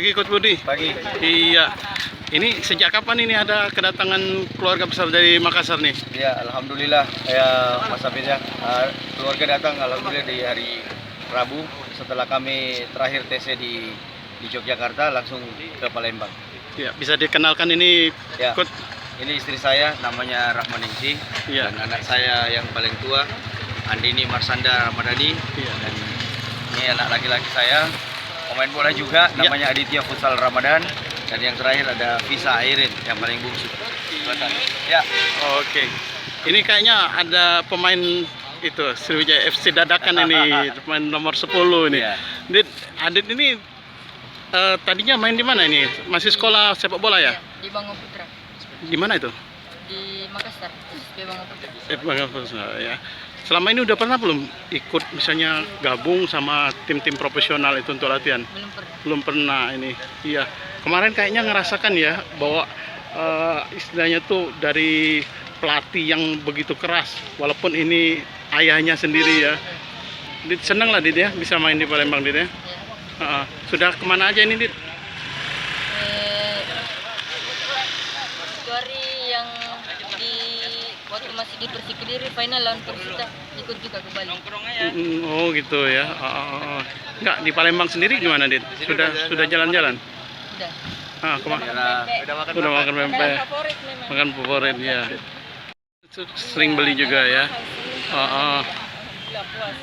Pagi Coach Budi. Pagi. Iya. Ini sejak kapan ini ada kedatangan keluarga besar dari Makassar nih? Ya, alhamdulillah ya Mas Hafid ya. Keluarga datang alhamdulillah di hari Rabu setelah kami terakhir TC di Yogyakarta langsung ke Palembang. Ya, bisa dikenalkan ini Ya. Coach. Ini istri saya namanya Rahmaningsi Iya. dan anak saya yang paling tua Andini Marsanda Ramadhani Iya. dan ini anak laki-laki saya pemain bola juga namanya Aditya Futsal Ramadan dan yang terakhir ada Visa Airin yang paling bungsu. Ya. Oke. Ini kayaknya ada pemain itu Sriwijaya FC dadakan ini, pemain nomor 10 ini. Iya. Adit ini tadinya main di mana ini? Masih sekolah sepak bola ya? Di Bangga Putra, Di mana itu? di Makassar, di Bangga Putra. Bangga Putra ya. Selama ini udah pernah belum ikut misalnya gabung sama tim-tim profesional itu untuk latihan? Belum pernah. Belum pernah ini. Iya. Kemarin kayaknya ngerasakan ya bahwa istilahnya tuh dari pelatih yang begitu keras, walaupun ini ayahnya sendiri ya. Dit seneng lah Dit ya bisa main di Palembang Dit ya. Ya. Sudah kemana aja ini Dit? Itu hari yang di waktu masih di Persik Kediri final lawan Persita ikut juga ke Bali. Oh gitu ya. Enggak di Palembang sendiri gimana Dit? Sudah jalan-jalan? Udah. Kemana? Udah makan Makan Makanan pempek. favorit memang. Makan favorit ya. Sering beli juga ya. Sudah puas.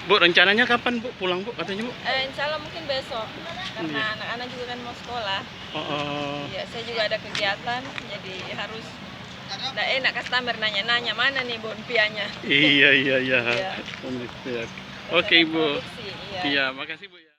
Bu, rencananya kapan Bu pulang Bu katanya Bu? Insya Allah mungkin besok karena anak-anak juga kan mau sekolah. Ya, saya juga ada kegiatan jadi harus nggak enak customer nanya-nanya mana nih bonpianya. Iya. Iya. Oke Bu. Produksi, iya. Iya, makasih Bu ya.